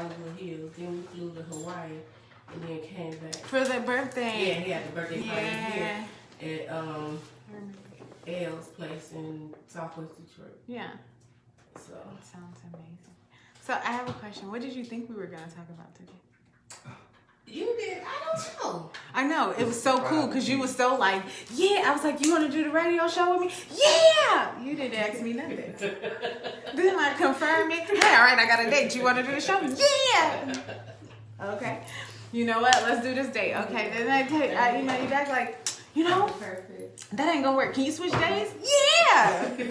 Hollywood Hills. Then we flew to Hawaii, and then came back for the birthday. Yeah, he had the birthday party here at L's place in Southwest Detroit. Yeah. So that sounds amazing. So I have a question. What did you think we were gonna talk about today? You did? I don't know. I know. It was so cool because you was so like, yeah. I was like, you want to do the radio show with me? Yeah. You didn't ask me nothing. Then I confirmed it. Hey, all right, I got a date. You want to do the show? Yeah. Okay. You know what? Let's do this date. Okay. Then I take, you back like, Perfect. That ain't gonna work. Can you switch days? Yeah. You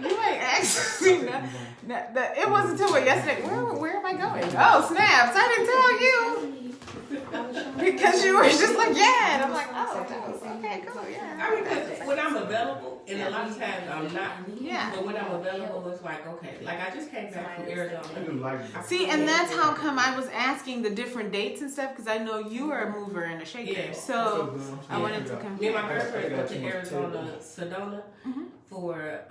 ain't asking me nothing. It wasn't until yesterday. Where am I going? Oh, snaps. I didn't tell you. Because you were just like, yeah. And I'm like, oh, okay, cool, yeah. I mean, because when I'm available, and a lot of times I'm not. Yeah. But when I'm available, it's like, okay. Like, I just came back from Arizona. See, and that's how come I was asking the different dates and stuff, because I know you are a mover and a shaker. Yeah. So I wanted to Me compare. and my girlfriend went to Arizona, Sedona, for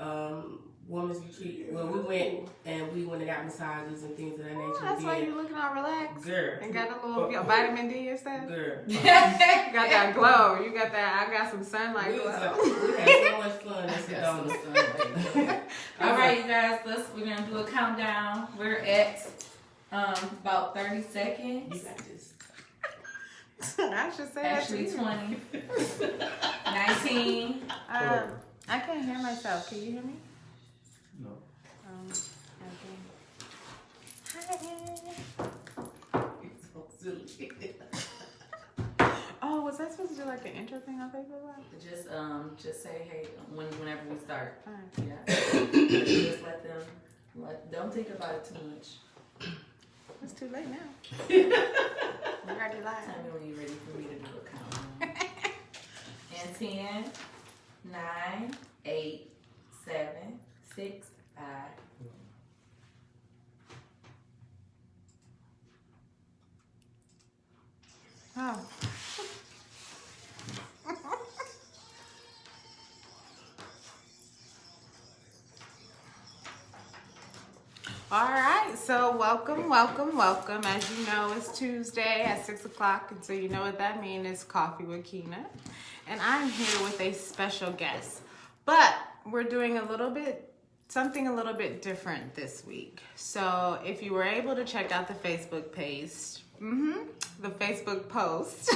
women's retreat. Well, we went and got massages and things of that nature. That's why you're looking all relaxed. Girl. And got a little vitamin D and stuff. Girl. You got that glow. You got that. I got some sunlight We glow. had so much fun in Sedona. All right, you guys. We're gonna do a countdown. We're at about 30 seconds. You got this. I should say Actually, that to 20, 19. I can't hear myself. Can you hear me? No. Oh, was I supposed to do like an intro thing on Facebook Live? Just say hey whenever we start. Alright. Yeah. Just let them. Don't think about it too much. It's too late now. We're already live. Tell me when you're ready for me to do a countdown. And 10, 9, 8, 7, 6, 5. Oh. All right, so welcome. As you know, it's Tuesday at 6 o'clock, and so you know what that means. It's Coffee with Keena. And I'm here with a special guest. But we're doing something a little bit different this week. So if you were able to check out the Facebook page, the Facebook post,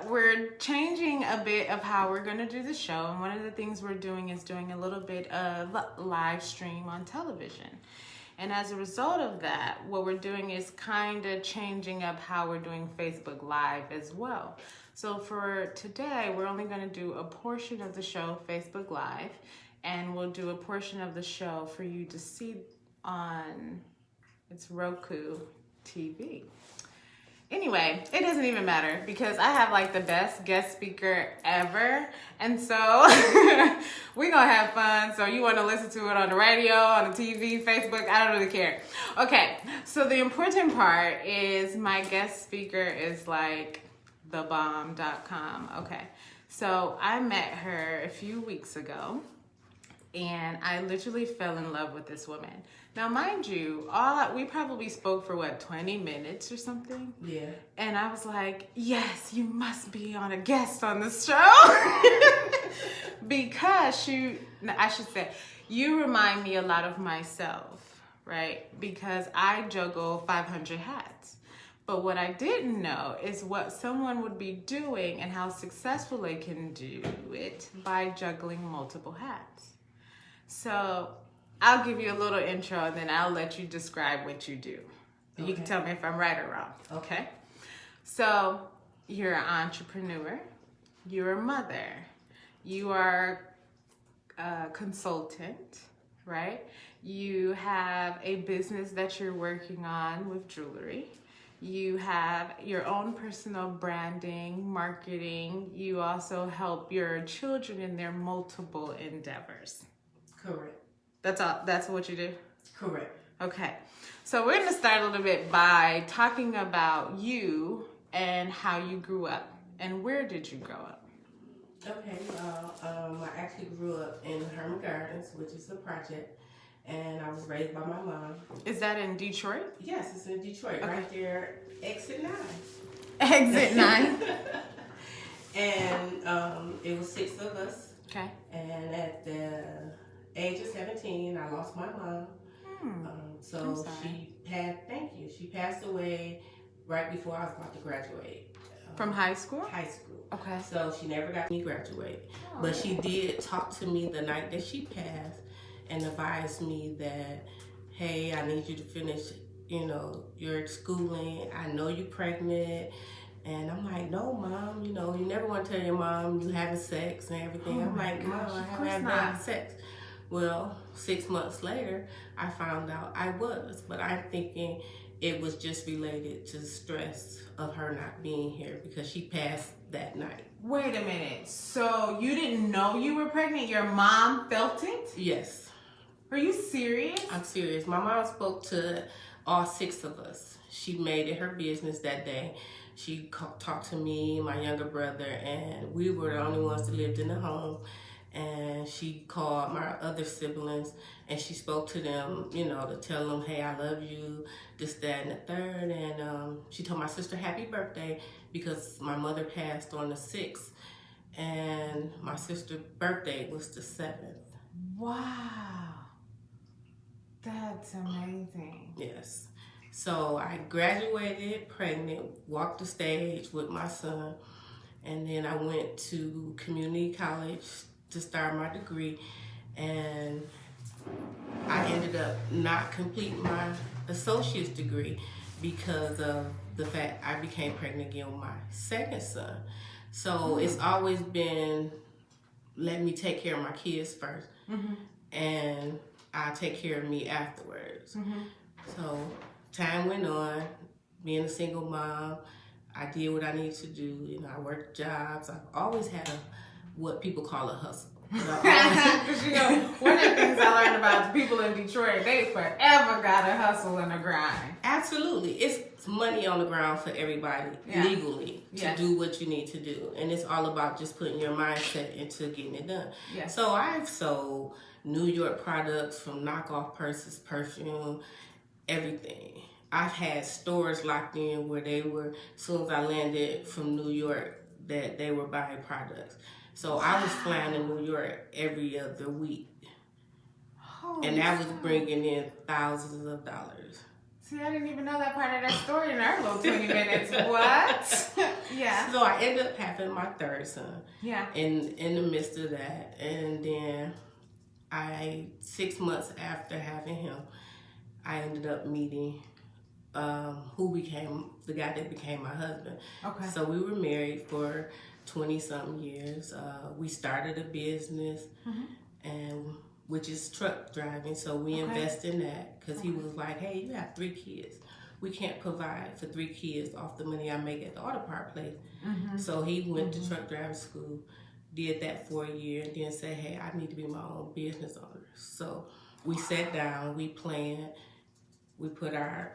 we're changing a bit of how we're going to do the show. And one of the things we're doing is doing a little bit of live stream on television. And as a result of that, what we're doing is kind of changing up how we're doing Facebook Live as well. So for today, we're only going to do a portion of the show, Facebook Live, and we'll do a portion of the show for you to see on it's Roku TV. Anyway, it doesn't even matter because I have like the best guest speaker ever. And so we're going to have fun. So you want to listen to it on the radio, on the TV, Facebook, I don't really care. Okay, so the important part is my guest speaker is like thebomb.com. Okay, so I met her a few weeks ago and I literally fell in love with this woman. Now, mind you, we probably spoke for 20 minutes or something? Yeah. And I was like, yes, you must be on a guest on this show. Because I should say, you remind me a lot of myself, right? Because I juggle 500 hats. But what I didn't know is what someone would be doing and how successful they can do it by juggling multiple hats. So I'll give you a little intro and then I'll let you describe what you do. Okay. You can tell me if I'm right or wrong, okay? So you're an entrepreneur, you're a mother, you are a consultant, right? You have a business that you're working on with jewelry. You have your own personal branding, marketing. You also help your children in their multiple endeavors. Correct. That's all. That's what you do? Correct. Okay. So we're going to start a little bit by talking about you and how you grew up. And where did you grow up? Okay. I actually grew up in Herman Gardens, which is a project. and I was raised by my mom. Is that in Detroit? Yes, it's in Detroit, right there, exit 9. Exit 9. And it was 6 of us. Okay. And at the age of 17, I lost my mom. So she passed. Thank you. She passed away right before I was about to graduate. From high school? High school. Okay. So she never got me graduate. Oh. But she did talk to me the night that she passed and advised me that, hey, I need you to finish, your schooling. I know you're pregnant. And I'm like, no, Mom, you never want to tell your mom you having sex and everything. I'm like, Mom, I haven't had sex. Well, 6 months later, I found out I was, but I'm thinking it was just related to the stress of her not being here because she passed that night. Wait a minute. So you didn't know you were pregnant? Your mom felt it? Yes. Are you serious? I'm serious. My mom spoke to all 6 of us. She made it her business that day. She talked to me, my younger brother, and we were the only ones that lived in the home. And she called my other siblings and she spoke to them, to tell them, hey, I love you, this, that, and the third. And she told my sister happy birthday because my mother passed on the 6th and my sister's birthday was the 7th. Wow. That's amazing. Yes. So I graduated pregnant, walked the stage with my son, and then I went to community college to start my degree, and I ended up not completing my associate's degree because of the fact I became pregnant again with my second son. So it's always been, let me take care of my kids first, and I'll take care of me afterwards. So time went on, being a single mom, I did what I needed to do. I worked jobs. I've always had what people call a hustle. Because one of the things I learned about the people in Detroit, they forever got a hustle and a grind. Absolutely. It's money on the ground for everybody legally to do what you need to do. And it's all about just putting your mindset into getting it done. So I've sold New York products from knockoff purses, perfume, everything. I've had stores locked in where they were, as soon as I landed from New York, that they were buying products. So I was flying to New York every other week. And that was bringing in thousands of dollars. See, I didn't even know that part of that story in our little 20 minutes. What? Yeah. So I ended up having my third son. Yeah. In the midst of that. And then 6 months after having him, I ended up meeting who became the guy that became my husband. Okay. So we were married for 20-something years. We started a business, and which is truck driving. So we invest in that because he was like, hey, you have 3 kids. We can't provide for 3 kids off the money I make at the auto part place. So he went to truck driving school, did that for a year, and then said, hey, I need to be my own business owner. So we sat down, we planned, we put our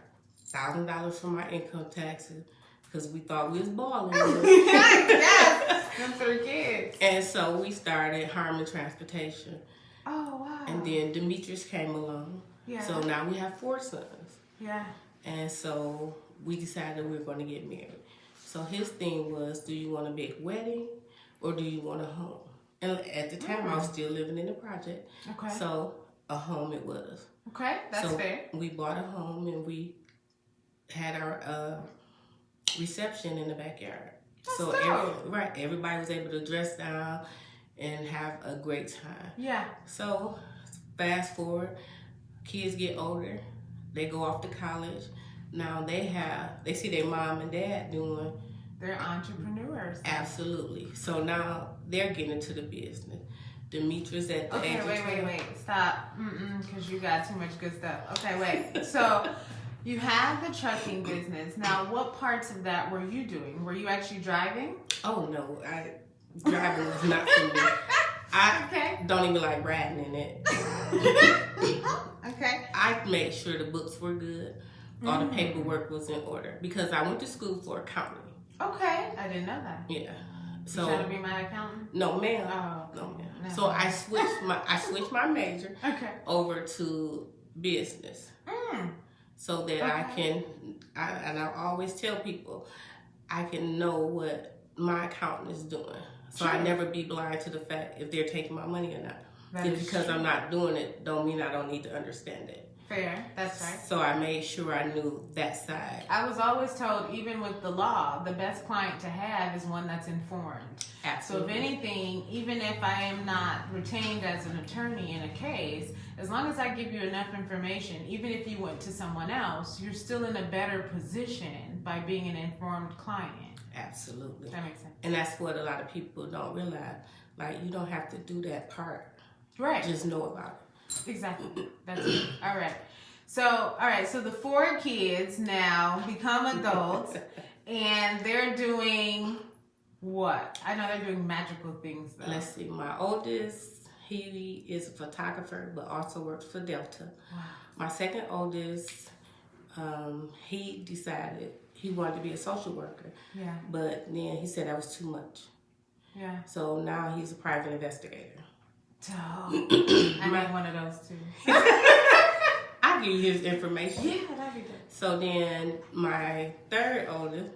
$1,000 from our income taxes because we thought we was balling. Yes, them 3 kids. And so we started Harmon Transportation. Oh, wow. And then Demetrius came along. Yeah. So now we have 4 sons. Yeah. And so we decided we were going to get married. So his thing was, do you want a big wedding or do you want a home? And at the time, I was still living in the project. Okay. So a home it was. Okay, that's fair. We bought a home and we had our reception in the backyard. That's dope. Everybody was able to dress down and have a great time. Yeah. So fast forward, kids get older, they go off to college. Now they see their mom and dad doing. They're entrepreneurs. Absolutely. So now they're getting into the business. Demetrius at the age of 12. Wait. Stop. Because you got too much good stuff. Okay, wait. So you have the trucking business. Now, what parts of that were you doing? Were you actually driving? Oh, no. Driving was not for me. I don't even like riding in it. Okay. I made sure the books were good. All the paperwork was in order. Because I went to school for accounting. Okay. I didn't know that. Yeah. You So, trying to be my accountant? no, ma'am. Oh. No, ma'am. No. So I switched my major Okay. over to business, so that I always tell people I can know what my accountant is doing. So I never be blind to the fact if they're taking my money or not. Just because I'm not doing it don't mean I don't need to understand it. Fair, that's right. So I made sure I knew that side. I was always told, even with the law, the best client to have is one that's informed. Absolutely. So if anything, even if I am not retained as an attorney in a case, as long as I give you enough information, even if you went to someone else, you're still in a better position by being an informed client. Absolutely. That makes sense. And that's what a lot of people don't realize. Like, you don't have to do that part. Right. Just know about it. Exactly. That's it. All right. So the 4 kids now become adults and they're doing what? I know they're doing magical things though. Let's see. My oldest, he is a photographer, but also works for Delta. Wow. My second oldest, he decided he wanted to be a social worker. Yeah. But then he said that was too much. Yeah. So now he's a private investigator. So, I need one of those too. I'll give you his information. Yeah, that'd be good. So then my third oldest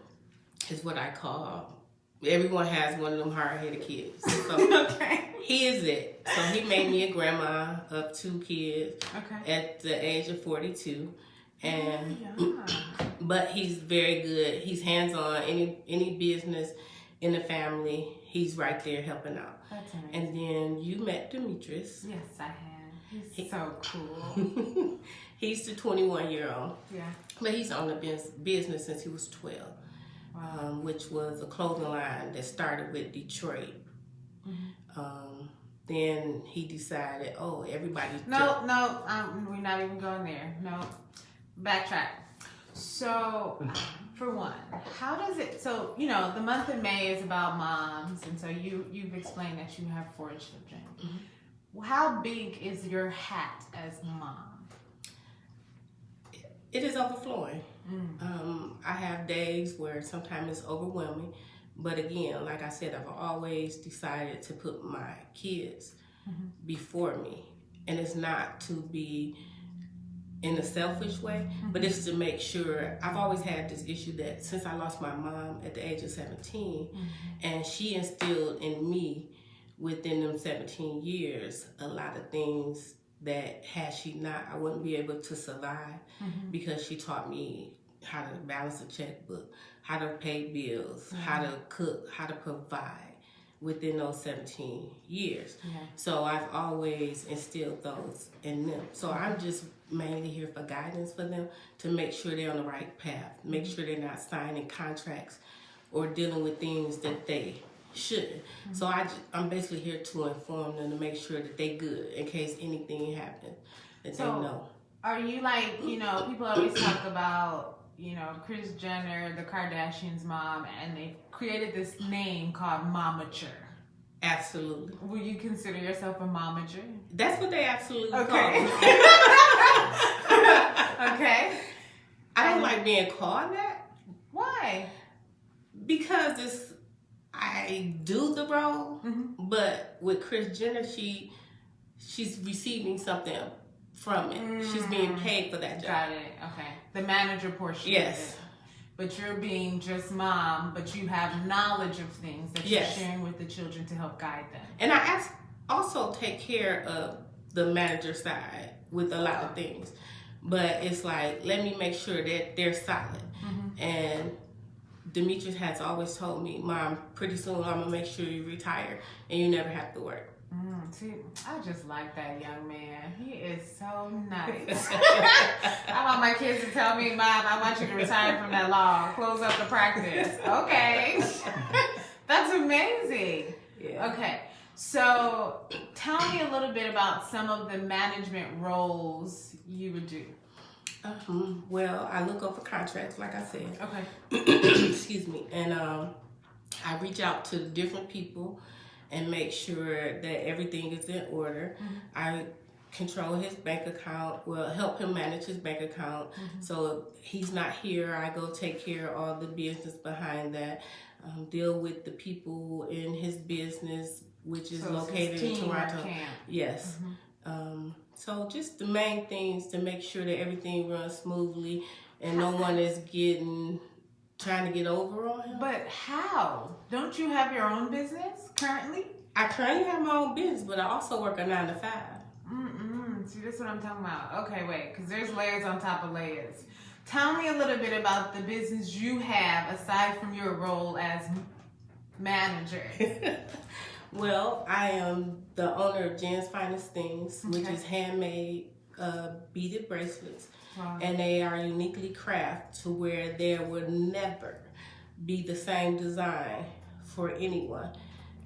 is what I call, everyone has one of them hard-headed kids. So Okay. he is it. So he made me a grandma of 2 kids Okay. at the age of 42. And Yeah. but he's very good. He's hands-on. Any business in the family, he's right there helping out. That's amazing. And then you met Demetrius. Yes, I have. He's so cool. He's the 21-year-old. Yeah. But he's on the business since he was 12, Wow. which was a clothing line that started with Detroit. Mm-hmm. Then he decided, everybody... No, we're not even going there. No, backtrack. So, for one, how does it? So, the month of May is about moms, and so you've explained that you have 4 children. Mm-hmm. How big is your hat as mom? It is overflowing. I have days where sometimes it's overwhelming, but again, like I said, I've always decided to put my kids before me, and it's not to be in a selfish way, but it's to make sure. I've always had this issue that since I lost my mom at the age of 17, and she instilled in me within them 17 years a lot of things that had she not, I wouldn't be able to survive, because she taught me how to balance a checkbook, how to pay bills, how to cook, how to provide within those 17 years. Yeah. So I've always instilled those in them. So I'm just mainly here for guidance for them, to make sure they're on the right path, make sure they're not signing contracts or dealing with things that they shouldn't. So I'm basically here to inform them, to make sure that they good in case anything happens, that they know. Are you like, people always talk about, Kris Jenner, the Kardashians' mom, and they created this name called momager. Absolutely. Will you consider yourself a momager? That's what they absolutely call Okay. me. Okay. I don't like being called that, Why? because I do the role, but with Kris Jenner, she's receiving something from it. She's being paid for that job. Got it. Okay. The manager portion. Yes. Of it. But you're being just mom, but you have knowledge of things that you're Yes. sharing with the children to help guide them. And I also take care of the manager side with a lot of things. But it's like, let me make sure that they're solid. And Demetrius has always told me, Mom, pretty soon I'm going to make sure you retire and you never have to work. See, I just like that young man. He is so nice. I want my kids to tell me, Mom, I want you to retire from that law. Close up the practice. Okay. That's amazing. Yeah. Okay. So tell me a little bit about some of the management roles you would do. Well, I look over contracts, like I said. Okay. Excuse me. And I reach out to different people and make sure that everything is in order. I control his bank account, help him manage his bank account. So if he's not here, I go take care of all the business behind that, deal with the people in his business, which is So located in Toronto. Camp. Yes. So just the main things to make sure that everything runs smoothly and no one is trying to get over on him. But how? Don't you have your own business currently? I currently have my own business, but I also work a 9 to 5. See, that's what I'm talking about. Okay, wait, because there's layers on top of layers. Tell me a little bit about the business you have aside from your role as manager. Well, I am the owner of Jen's Finest Things, which is handmade beaded bracelets. Wow. And they are uniquely crafted to where there would never be the same design for anyone,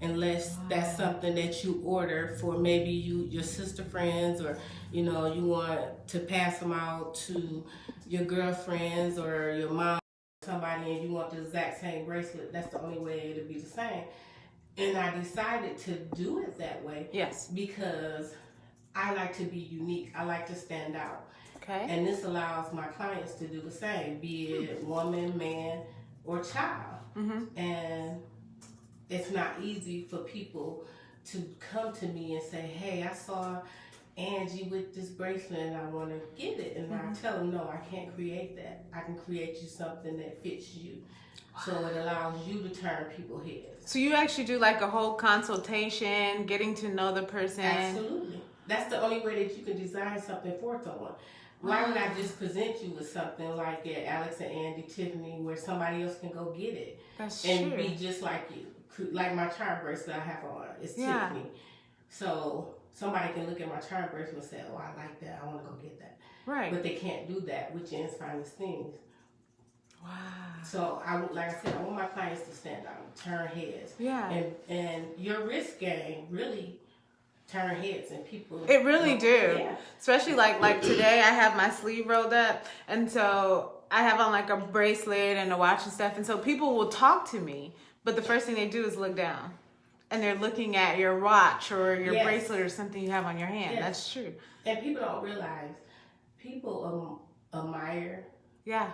unless that's something that you order for maybe your sister friends, or you want to pass them out to your girlfriends or your mom, somebody, and you want the exact same bracelet. That's the only way it'll be the same. And I decided to do it that way. Yes. Because I like to be unique. I like to stand out. Okay. And this allows my clients to do the same, be it woman, man, or child. And it's not easy for people to come to me and say, hey, I saw Angie with this bracelet and I want to get it. And I tell them, no, I can't create that. I can create you something that fits you. So it allows you to turn people's heads. So you actually do like a whole consultation, getting to know the person. Absolutely. That's the only way that you can design something for someone. Why would I just present you with something like at Alex and Andy, Tiffany, where somebody else can go get it and be just like you? Like my charm bracelet I have on, it's Tiffany. So somebody can look at my charm bracelet and say, oh, I like that, I want to go get that. Right. But they can't do that with Jen's Finest Things. Wow. So like I said, I want my clients to stand out, turn heads. Yeah. And your wrist game really turn heads, and people. It really do. Yeah. Especially like today, I have my sleeve rolled up, and so I have on like a bracelet and a watch and stuff, and so people will talk to me, but the first thing they do is look down, and they're looking at your watch or your bracelet or something you have on your hand. That's true. And people don't realize people admire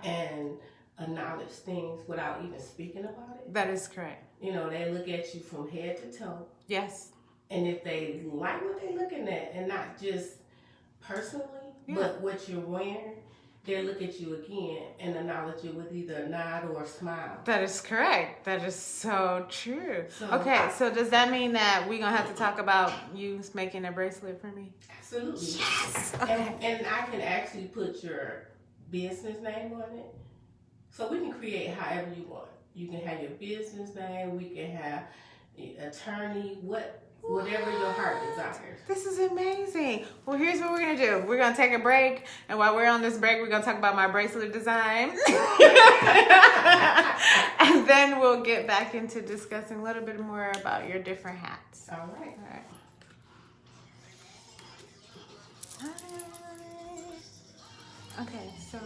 and acknowledge things without even speaking about it. That is correct. They look at you from head to toe. Yes. And if they like what they're looking at, and not just personally, but what you're wearing, they'll look at you again and acknowledge you with either a nod or a smile. That is correct. That is so true. Okay, so does that mean that we're going to have to talk about you making a bracelet for me? Absolutely. Yes. Okay. And I can actually put your business name on it. So we can create however you want. You can have your business name. We can have attorney, whatever your heart desires. This is amazing. Well, here's what we're going to do. We're going to take a break. And while we're on this break, we're going to talk about my bracelet design. And then we'll get back into discussing a little bit more about your different hats. All right. Okay, so...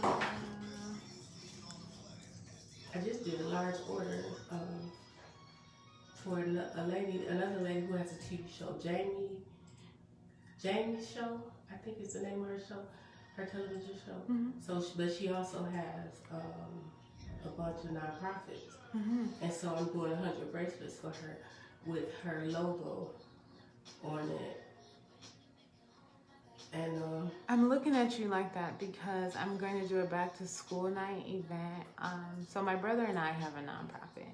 I just did a large order for another lady who has a TV show, Jamie's show. I think it's the name of her show, her television show. So, but she also has a bunch of nonprofits, and so I'm doing 100 bracelets for her with her logo on it. And I'm looking at you like that because I'm going to do a back to school night event. So my brother and I have a nonprofit,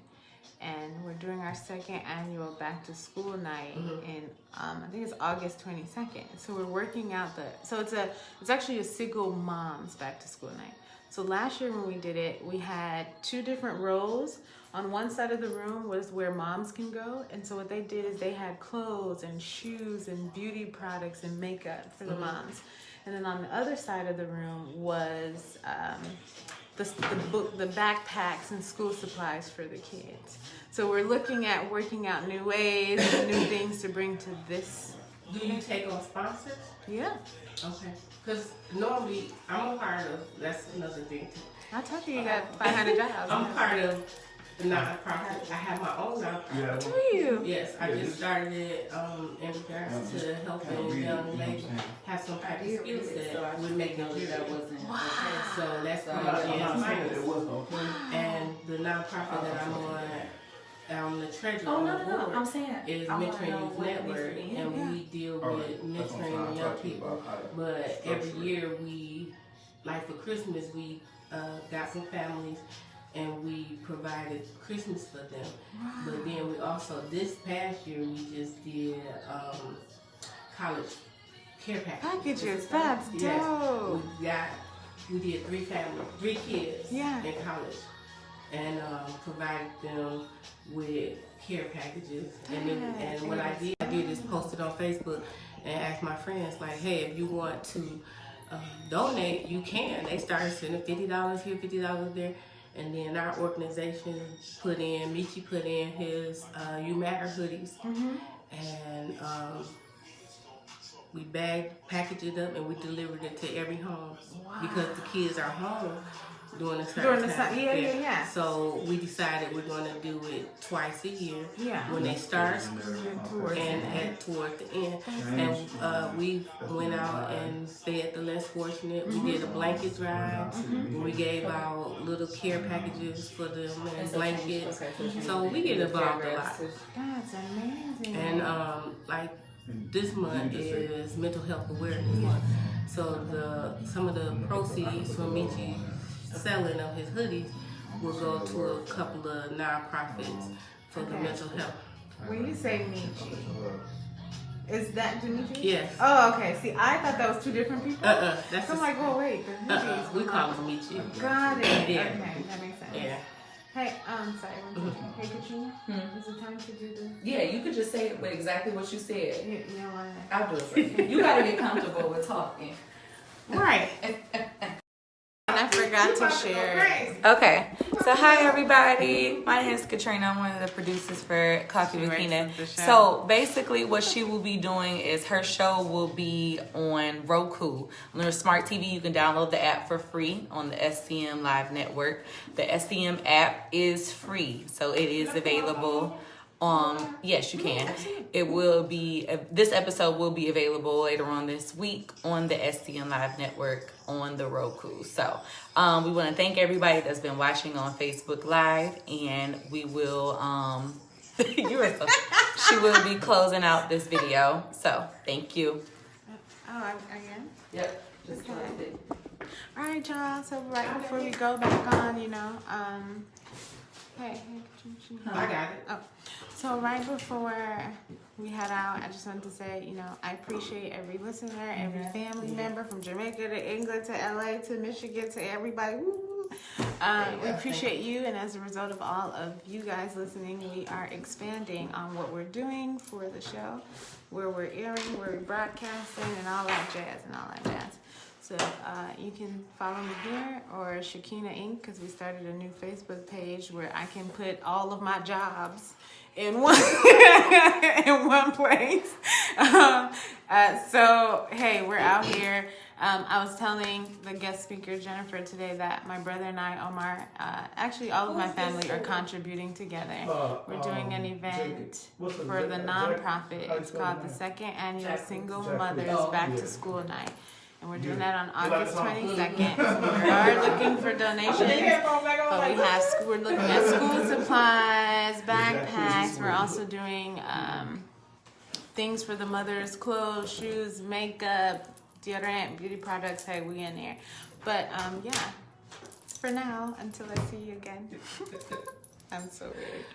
and we're doing our second annual back to school night in I think it's August 22nd. So we're working out it's actually a single mom's back to school night. So last year when we did it, we had 2 different rows. On one side of the room was where moms can go. And so what they did is they had clothes and shoes and beauty products and makeup for the moms. And then on the other side of the room was the backpacks and school supplies for the kids. So we're looking at working out new ways and new things to bring to this. do you take on sponsors? Yeah. Okay. Because normally I'm a part of, that's another thing too. I told you got 500 jobs. I'm part of the nonprofit. I have my own nonprofit. Do you? Yes, I just started it in regards to helping young ladies have some type of skill set with making jewelry. So that's called Jen's Finest. And the nonprofit that I'm on the treasurer Oh, on no, the no, no. board I'm saying. is I wanna Mentoring know Youth what it Network, needs to be in. and we deal with mentoring young people. But every year we, like for Christmas, we got some families and we provided Christmas for them. Wow. But then we also, this past year, we just did college care packages. That's Yes. dope. We did 3 kids Yeah. in college, and provided them with care packages. And what I did is post it on Facebook and ask my friends, like, hey, if you want to donate, you can. They started sending $50 here, $50 there. And then our organization Michi put in his You Matter hoodies. And we packaged it up, and we delivered it to every home. Because the kids are home during the time. Yeah. So we decided we're going to do it twice a year. Yeah. When they start school and toward the end. And we went out and fed the less fortunate. We did a blanket drive. We gave out little care packages for them and blankets. So we get involved a lot. That's amazing. And like this month is Mental Health Awareness Month. So some of the proceeds from Michi selling of his hoodies will go to a couple of nonprofits for the mental health. When you say Michi, is that Dimitri? Yes. Oh, okay. See, I thought that was two different people. That's So I'm like, well, wait, the Michi's. we call him Michi. Got it. Yeah. Okay, that makes sense. Yeah. Hey, sorry. Hey, Katrina, is it time to do the? Yeah, you could just say it with exactly what you said. You know what? I'll do it for you. You gotta get comfortable with talking. Right. And I forgot to share. Okay, so hi everybody. My name is Katrina. I'm one of the producers for Coffee with She Keena. writes the show. So basically, what she will be doing is her show will be on Roku. On your smart TV, you can download the app for free on the SCM Live Network. The SCM app is free, so it is available. Yes, you can. It will be, this episode will be available later on this week on the SCM Live Network on the Roku. So, we want to thank everybody that's been watching on Facebook Live, and we will, she will be closing out this video. So, thank you. Oh, again? Yep. Just close it. All right, y'all. So right before we go back on, hey, I got it. Oh, so right before we head out, I just wanted to say, I appreciate every listener, every family member from Jamaica to England to LA to Michigan to everybody. Woo. We appreciate you, and as a result of all of you guys listening, we are expanding on what we're doing for the show, where we're airing, where we're broadcasting, and all that jazz. So you can follow me here or Shakina Inc. because we started a new Facebook page where I can put all of my jobs in one in one place. So hey, we're out here. I was telling the guest speaker Jennifer today that my brother and I, Omar, actually all of my family are contributing together. We're doing an event for the nonprofit. It's called the Second Annual Single Mothers Back to School Night. And we're doing that on August 22nd. We are looking for donations. But we're looking at school supplies, backpacks. We're also doing things for the mothers, clothes, shoes, makeup, deodorant, beauty products. Hey, we in there. But yeah, for now, until I see you again. I'm so weird.